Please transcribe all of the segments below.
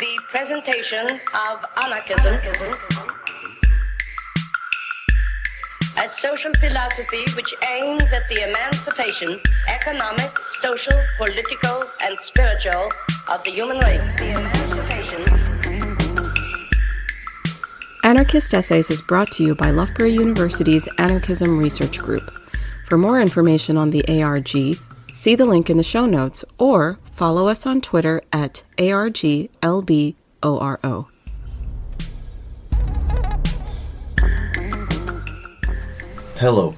The presentation of anarchism as social philosophy which aims at the emancipation, economic, social, political, and spiritual of the human race. The emancipation. Anarchist Essays is brought to you by Loughborough University's Anarchism Research Group. For more information on the ARG, see the link in the show notes or follow us on Twitter at ARGLBORO. Hello.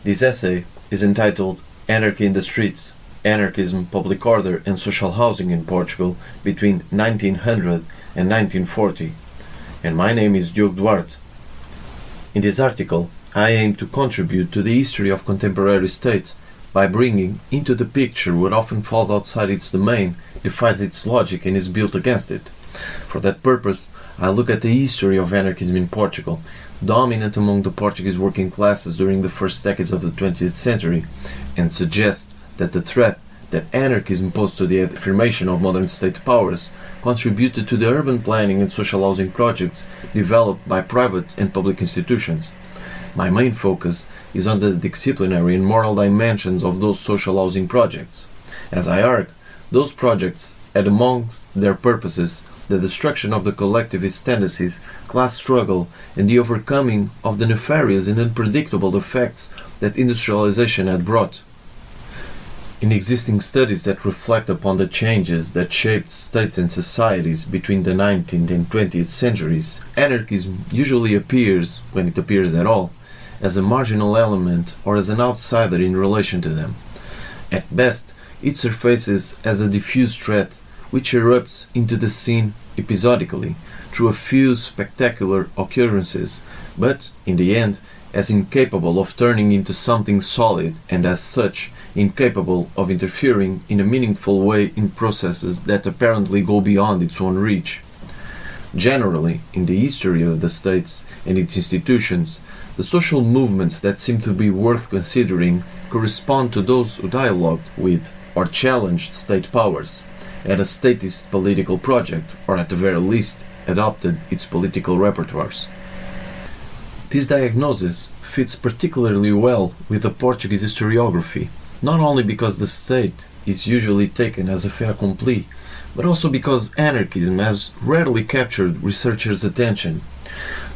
This essay is entitled Anarchy in the Streets, Anarchism, Public Order and Social Housing in Portugal between 1900 and 1940. And my name is Diogo Duarte. In this article, I aim to contribute to the history of contemporary states by bringing into the picture what often falls outside its domain, defies its logic and is built against it. For that purpose, I look at the history of anarchism in Portugal, dominant among the Portuguese working classes during the first decades of the 20th century, and suggest that the threat that anarchism posed to the affirmation of modern state powers contributed to the urban planning and social housing projects developed by private and public institutions. My main focus is on the disciplinary and moral dimensions of those social housing projects. As I argue, those projects had amongst their purposes the destruction of the collectivist tendencies, class struggle, and the overcoming of the nefarious and unpredictable effects that industrialization had brought. In existing studies that reflect upon the changes that shaped states and societies between the 19th and 20th centuries, anarchism usually appears, when it appears at all, as a marginal element or as an outsider in relation to them. At best, it surfaces as a diffuse threat which erupts into the scene episodically through a few spectacular occurrences, but, in the end, as incapable of turning into something solid and as such incapable of interfering in a meaningful way in processes that apparently go beyond its own reach. Generally, in the history of the states and its institutions, the social movements that seem to be worth considering correspond to those who dialogued with or challenged state powers, had a statist political project, or at the very least adopted its political repertoires. This diagnosis fits particularly well with the Portuguese historiography, not only because the state is usually taken as a fait accompli, but also because anarchism has rarely captured researchers' attention.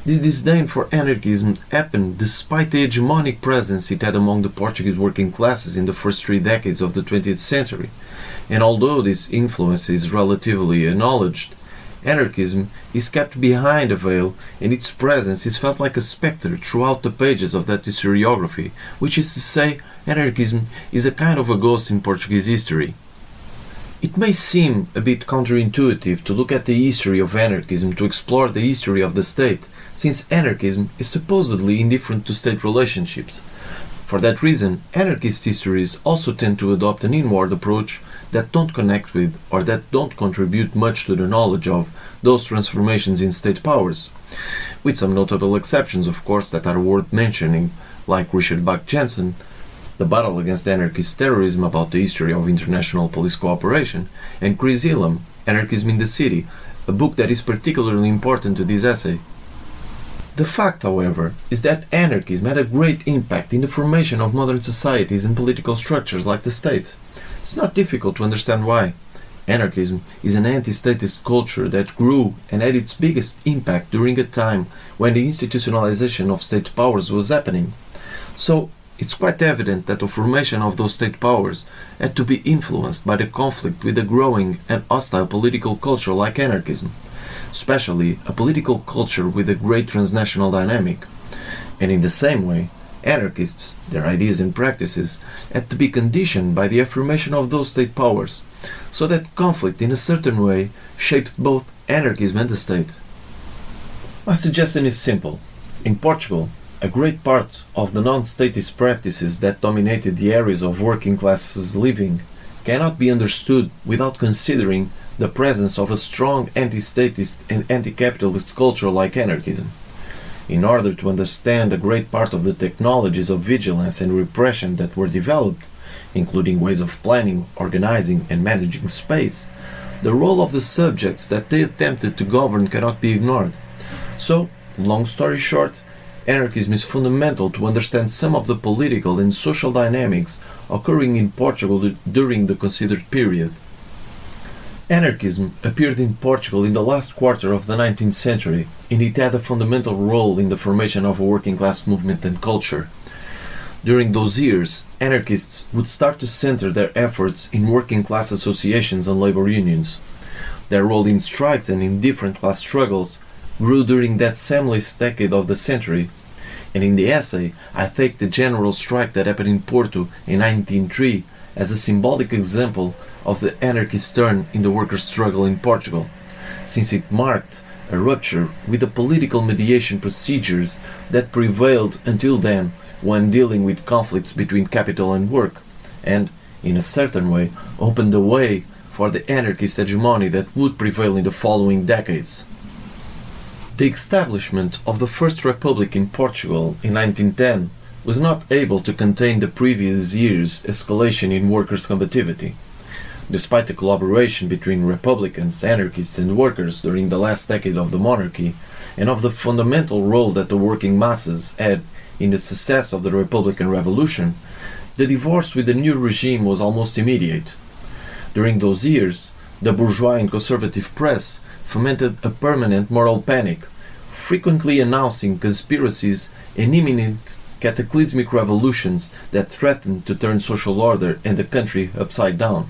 This disdain for anarchism happened despite the hegemonic presence it had among the Portuguese working classes in the first 3 decades of the 20th century, and although this influence is relatively acknowledged, anarchism is kept behind a veil and its presence is felt like a spectre throughout the pages of that historiography, which is to say, anarchism is a kind of a ghost in Portuguese history. It may seem a bit counterintuitive to look at the history of anarchism to explore the history of the state, since anarchism is supposedly indifferent to state relationships. For that reason, anarchist histories also tend to adopt an inward approach that don't connect with or that don't contribute much to the knowledge of those transformations in state powers, with some notable exceptions, of course, that are worth mentioning, like Richard Jensen, The Battle Against Anarchist Terrorism about the History of International Police Cooperation, and Chris Elam, Anarchism in the City, a book that is particularly important to this essay. The fact, however, is that anarchism had a great impact in the formation of modern societies and political structures like the state. It's not difficult to understand why. Anarchism is an anti-statist culture that grew and had its biggest impact during a time when the institutionalization of state powers was happening. So, it's quite evident that the formation of those state powers had to be influenced by the conflict with a growing and hostile political culture like anarchism, especially a political culture with a great transnational dynamic. And in the same way, anarchists, their ideas and practices, had to be conditioned by the affirmation of those state powers, so that conflict in a certain way shaped both anarchism and the state. My suggestion is simple. In Portugal, a great part of the non-statist practices that dominated the areas of working classes living cannot be understood without considering the presence of a strong anti-statist and anti-capitalist culture like anarchism. In order to understand a great part of the technologies of vigilance and repression that were developed, including ways of planning, organizing, and managing space, the role of the subjects that they attempted to govern cannot be ignored. So, long story short, anarchism is fundamental to understand some of the political and social dynamics occurring in Portugal during the considered period. Anarchism appeared in Portugal in the last quarter of the 19th century, and it had a fundamental role in the formation of a working class movement and culture. During those years, anarchists would start to center their efforts in working class associations and labor unions. Their role in strikes and in different class struggles grew during that seamless decade of the century, and in the essay I take the general strike that happened in Porto in 1903 as a symbolic example of the anarchist turn in the workers' struggle in Portugal, since it marked a rupture with the political mediation procedures that prevailed until then when dealing with conflicts between capital and work, and, in a certain way, opened the way for the anarchist hegemony that would prevail in the following decades. The establishment of the First Republic in Portugal in 1910 was not able to contain the previous year's escalation in workers' combativity. Despite the collaboration between republicans, anarchists and workers during the last decade of the monarchy, and of the fundamental role that the working masses had in the success of the Republican Revolution, the divorce with the new regime was almost immediate. During those years, the bourgeois and conservative press fomented a permanent moral panic, frequently announcing conspiracies and imminent cataclysmic revolutions that threatened to turn social order and the country upside down.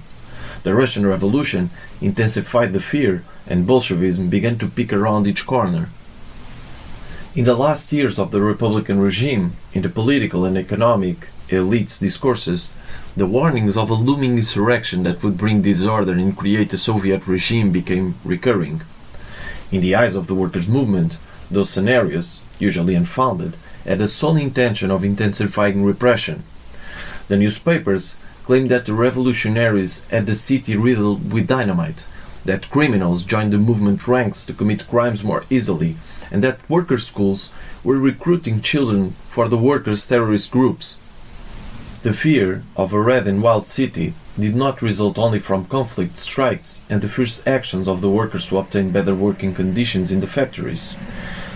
The Russian Revolution intensified the fear, and Bolshevism began to peek around each corner. In the last years of the Republican regime, in the political and economic elites' discourses, the warnings of a looming insurrection that would bring disorder and create a Soviet regime became recurring. In the eyes of the workers' movement, those scenarios, usually unfounded, had the sole intention of intensifying repression. The newspapers claimed that the revolutionaries had the city riddled with dynamite, that criminals joined the movement ranks to commit crimes more easily, and that workers' schools were recruiting children for the workers' terrorist groups. The fear of a red and wild city did not result only from conflict, strikes, and the fierce actions of the workers to obtain better working conditions in the factories.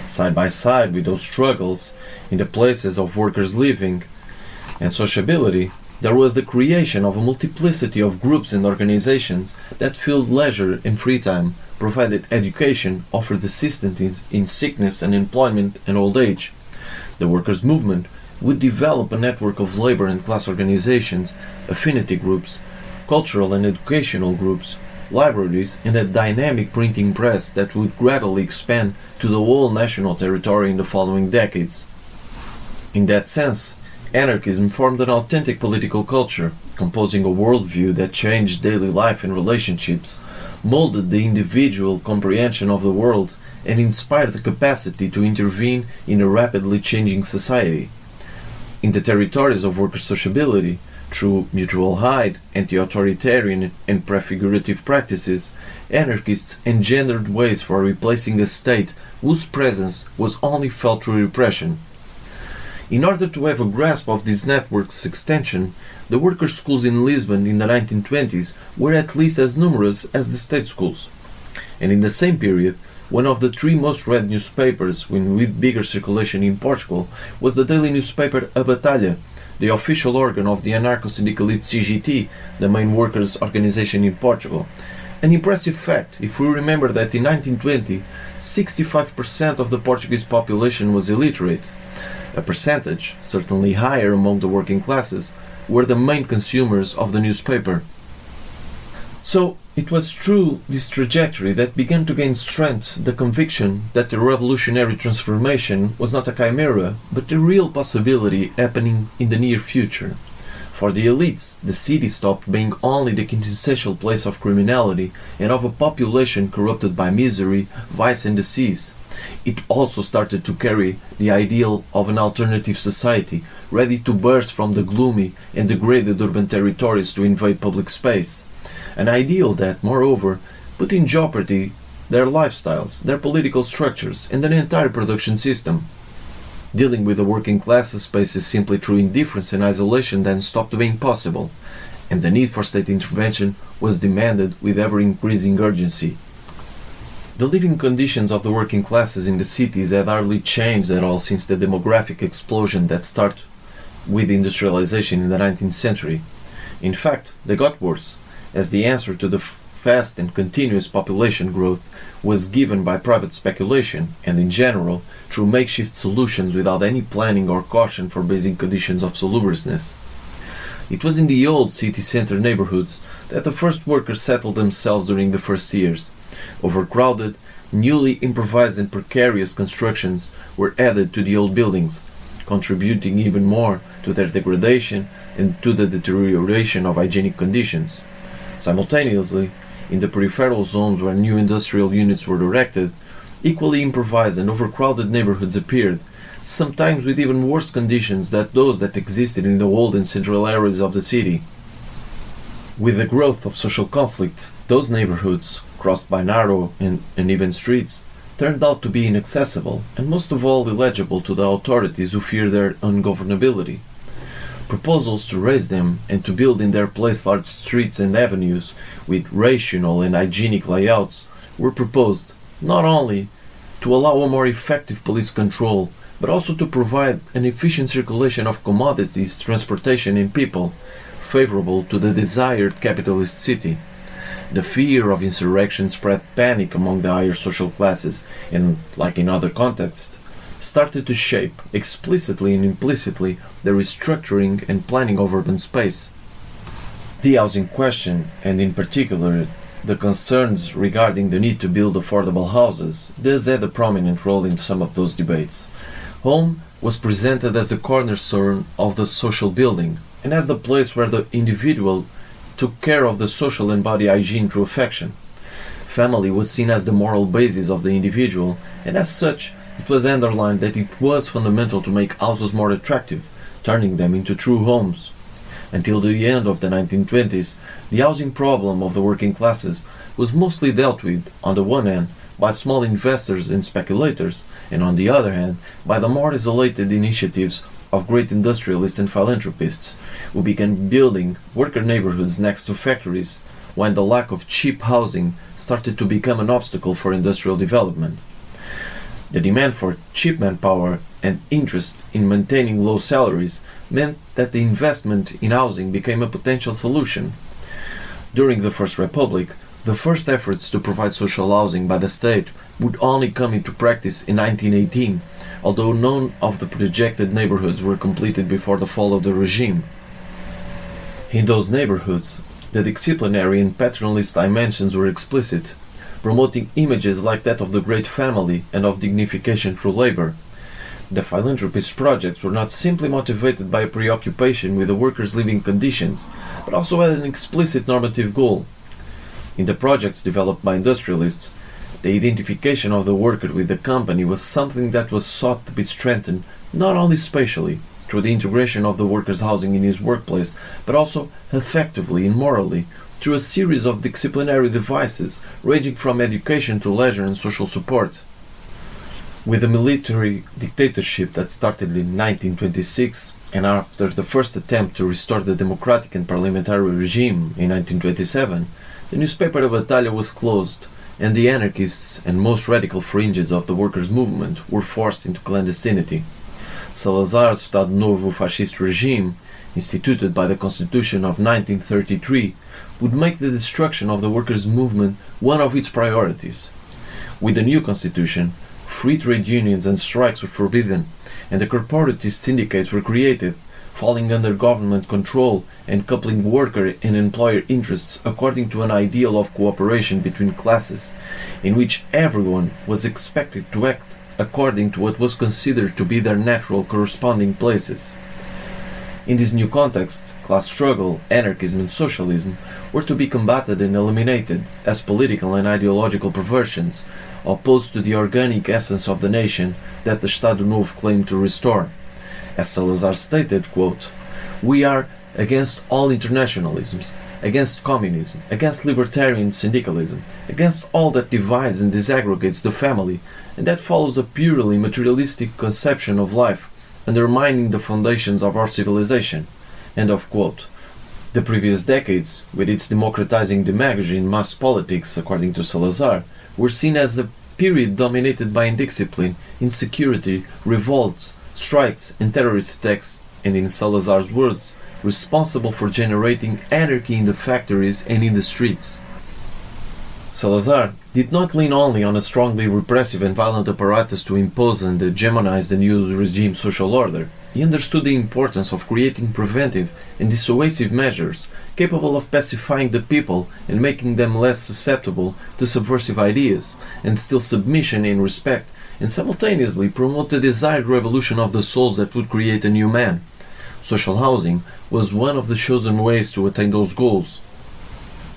Side by side with those struggles, in the places of workers' living and sociability, there was the creation of a multiplicity of groups and organizations that filled leisure and free time, provided education, offered assistance in sickness and employment and old age. The workers' movement would develop a network of labor and class organizations, affinity groups, cultural and educational groups, libraries, and a dynamic printing press that would gradually expand to the whole national territory in the following decades. In that sense, anarchism formed an authentic political culture, composing a worldview that changed daily life and relationships, molded the individual comprehension of the world, and inspired the capacity to intervene in a rapidly changing society. In the territories of worker sociability, through mutual aid, anti-authoritarian and prefigurative practices, anarchists engendered ways for replacing a state whose presence was only felt through repression. In order to have a grasp of this network's extension, the workers' schools in Lisbon in the 1920s were at least as numerous as the state schools. And in the same period, one of the three most read newspapers with bigger circulation in Portugal was the daily newspaper A Batalha, the official organ of the Anarchosyndicalist CGT, the main workers' organization in Portugal. An impressive fact if we remember that in 1920, 65% of the Portuguese population was illiterate. A percentage, certainly higher among the working classes, were the main consumers of the newspaper. So, it was through this trajectory that began to gain strength the conviction that the revolutionary transformation was not a chimera, but a real possibility happening in the near future. For the elites, the city stopped being only the quintessential place of criminality and of a population corrupted by misery, vice and disease. It also started to carry the ideal of an alternative society, ready to burst from the gloomy and degraded urban territories to invade public space. An ideal that, moreover, put in jeopardy their lifestyles, their political structures, and their entire production system. Dealing with the working class spaces simply through indifference and isolation then stopped being possible. and the need for state intervention was demanded with ever-increasing urgency. The living conditions of the working classes in the cities had hardly changed at all since the demographic explosion that started with industrialization in the 19th century. In fact, they got worse, as the answer to the fast and continuous population growth was given by private speculation and, in general, through makeshift solutions without any planning or caution for basic conditions of salubriousness. It was in the old city center neighborhoods that the first workers settled themselves during the first years. Overcrowded, newly improvised and precarious constructions were added to the old buildings, contributing even more to their degradation and to the deterioration of hygienic conditions. Simultaneously, in the peripheral zones where new industrial units were erected, equally improvised and overcrowded neighborhoods appeared, sometimes with even worse conditions than those that existed in the old and central areas of the city. With the growth of social conflict, those neighborhoods, crossed by narrow and uneven streets, turned out to be inaccessible, and most of all illegible to the authorities who feared their ungovernability. Proposals to raise them and to build in their place large streets and avenues with rational and hygienic layouts were proposed, not only to allow a more effective police control, but also to provide an efficient circulation of commodities, transportation and people, favorable to the desired capitalist city. The fear of insurrection spread panic among the higher social classes and, like in other contexts, started to shape, explicitly and implicitly, the restructuring and planning of urban space. The housing question, and in particular the concerns regarding the need to build affordable houses, thus had a prominent role in some of those debates. Home was presented as the cornerstone of the social building, and as the place where the individual took care of the social and body hygiene through affection. Family was seen as the moral basis of the individual, and as such, it was underlined that it was fundamental to make houses more attractive, turning them into true homes. Until the end of the 1920s, the housing problem of the working classes was mostly dealt with, on the one hand, by small investors and speculators, and on the other hand, by the more isolated initiatives of great industrialists and philanthropists, who began building worker neighborhoods next to factories, when the lack of cheap housing started to become an obstacle for industrial development. The demand for cheap manpower and interest in maintaining low salaries meant that the investment in housing became a potential solution. During the First Republic, the first efforts to provide social housing by the state would only come into practice in 1918, although none of the projected neighborhoods were completed before the fall of the regime. In those neighborhoods, the disciplinary and paternalist dimensions were explicit, promoting images like that of the great family and of dignification through labor. The philanthropist projects were not simply motivated by a preoccupation with the workers' living conditions, but also had an explicit normative goal. In the projects developed by industrialists, the identification of the worker with the company was something that was sought to be strengthened not only spatially, through the integration of the worker's housing in his workplace, but also effectively and morally, through a series of disciplinary devices ranging from education to leisure and social support. With the military dictatorship that started in 1926, and after the first attempt to restore the democratic and parliamentary regime in 1927, the newspaper A Batalha was closed, and the anarchists and most radical fringes of the workers' movement were forced into clandestinity. Salazar's Estado Novo fascist regime, instituted by the Constitution of 1933, would make the destruction of the workers' movement one of its priorities. With the new constitution, free trade unions and strikes were forbidden, and the corporatist syndicates were created, falling under government control and coupling worker and employer interests according to an ideal of cooperation between classes, in which everyone was expected to act according to what was considered to be their natural corresponding places. In this new context, class struggle, anarchism and socialism were to be combated and eliminated as political and ideological perversions, opposed to the organic essence of the nation that the Estado Novo claimed to restore. As Salazar stated, quote, "We are against all internationalisms, against communism, against libertarian syndicalism, against all that divides and disaggregates the family, and that follows a purely materialistic conception of life, undermining the foundations of our civilization." End of quote. The previous decades, with its democratizing demagogy in mass politics, according to Salazar, were seen as a period dominated by indiscipline, insecurity, revolts, strikes, and terrorist attacks, and in Salazar's words, responsible for generating anarchy in the factories and in the streets. Salazar did not lean only on a strongly repressive and violent apparatus to impose and hegemonize the new regime's social order. He understood the importance of creating preventive and dissuasive measures capable of pacifying the people and making them less susceptible to subversive ideas, and still submission and respect, and simultaneously promote the desired revolution of the souls that would create a new man. Social housing was one of the chosen ways to attain those goals.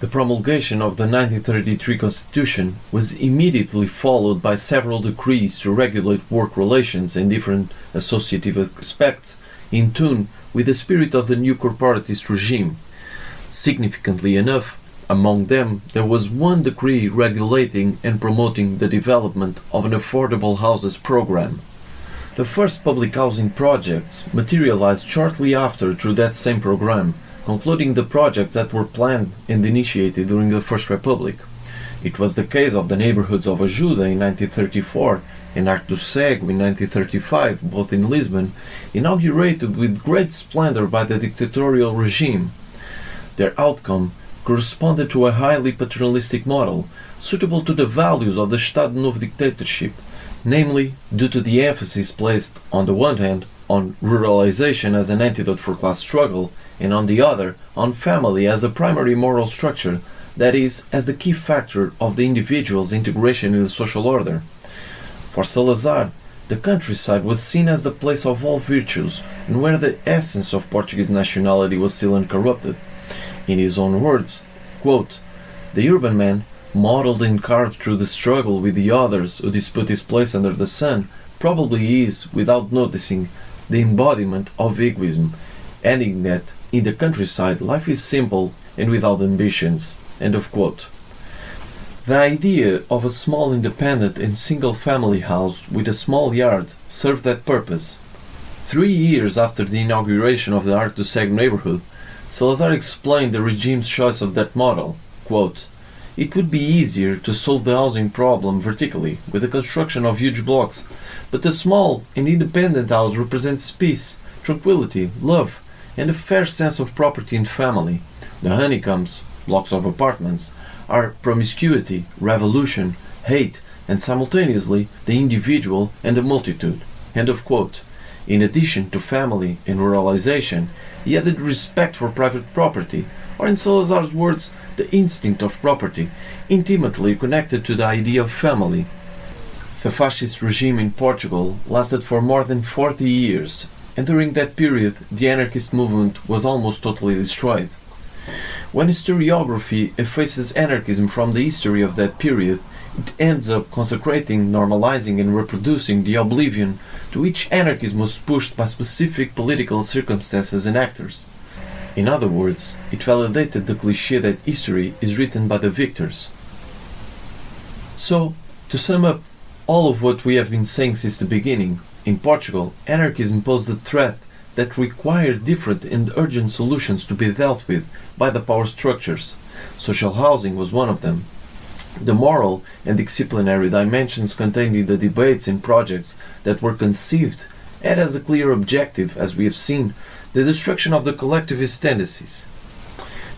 The promulgation of the 1933 Constitution was immediately followed by several decrees to regulate work relations and different associative aspects in tune with the spirit of the new corporatist regime. Significantly enough, among them there was one decree regulating and promoting the development of an affordable houses program. The first public housing projects materialized shortly after through that same program, concluding the projects that were planned and initiated during the First Republic. It was the case of the neighborhoods of Ajuda in 1934 and Arte do Cego in 1935, both in Lisbon, inaugurated with great splendor by the dictatorial regime. Their outcome corresponded to a highly paternalistic model, suitable to the values of the Estado Novo dictatorship, namely due to the emphasis placed, on the one hand, on ruralization as an antidote for class struggle, and on the other, on family as a primary moral structure, that is, as the key factor of the individual's integration in the social order. For Salazar, the countryside was seen as the place of all virtues, and where the essence of Portuguese nationality was still uncorrupted. In his own words, quote, "The urban man, modeled and carved through the struggle with the others who dispute his place under the sun, probably is, without noticing, the embodiment of egoism, adding that, in the countryside, life is simple and without ambitions." End of quote. The idea of a small independent and single-family house with a small yard served that purpose. 3 years after the inauguration of the Arte do Cego neighborhood, Salazar explained the regime's choice of that model. Quote, "It would be easier to solve the housing problem vertically, with the construction of huge blocks, but a small and independent house represents peace, tranquility, love, and a fair sense of property and family. The honeycombs, blocks of apartments, are promiscuity, revolution, hate, and simultaneously the individual and the multitude." End of quote. In addition to family and ruralization, he added respect for private property, or in Salazar's words, the instinct of property, intimately connected to the idea of family. The fascist regime in Portugal lasted for more than 40 years, and during that period the anarchist movement was almost totally destroyed. When historiography effaces anarchism from the history of that period, it ends up consecrating, normalizing, and reproducing the oblivion to which anarchism was pushed by specific political circumstances and actors. In other words, it validated the cliché that history is written by the victors. So, to sum up all of what we have been saying since the beginning, in Portugal, anarchism posed a threat that required different and urgent solutions to be dealt with by the power structures. Social housing was one of them. The moral and disciplinary dimensions contained in the debates and projects that were conceived had as a clear objective, as we have seen, the destruction of the collectivist tendencies.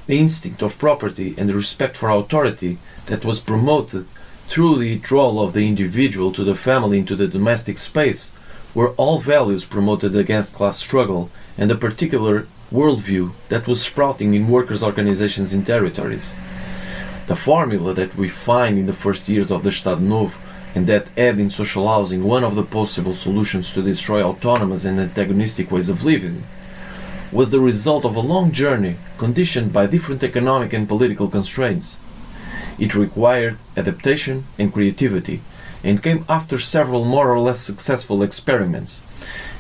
The instinct of property and the respect for authority that was promoted through the withdrawal of the individual to the family into the domestic space were all values promoted against class struggle and a particular worldview that was sprouting in workers' organizations in territories. The formula that we find in the first years of the Estado Novo, and that had in social housing one of the possible solutions to destroy autonomous and antagonistic ways of living, was the result of a long journey conditioned by different economic and political constraints. It required adaptation and creativity, and came after several more or less successful experiments.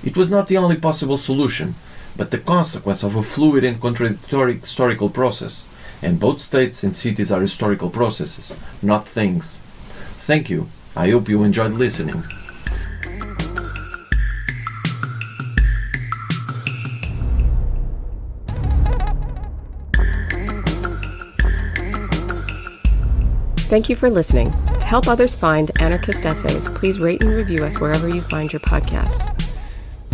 It was not the only possible solution, but the consequence of a fluid and contradictory historical process, and both states and cities are historical processes, not things. Thank you. I hope you enjoyed listening. Thank you for listening. To help others find anarchist essays, please rate and review us wherever you find your podcasts.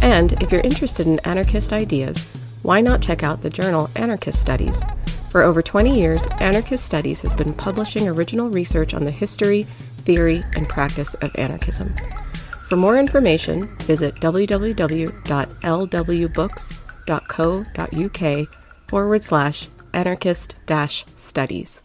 And if you're interested in anarchist ideas, why not check out the journal Anarchist Studies? For over 20 years, Anarchist Studies has been publishing original research on the history, theory, and practice of anarchism. For more information, visit www.lwbooks.co.uk/anarchist-studies.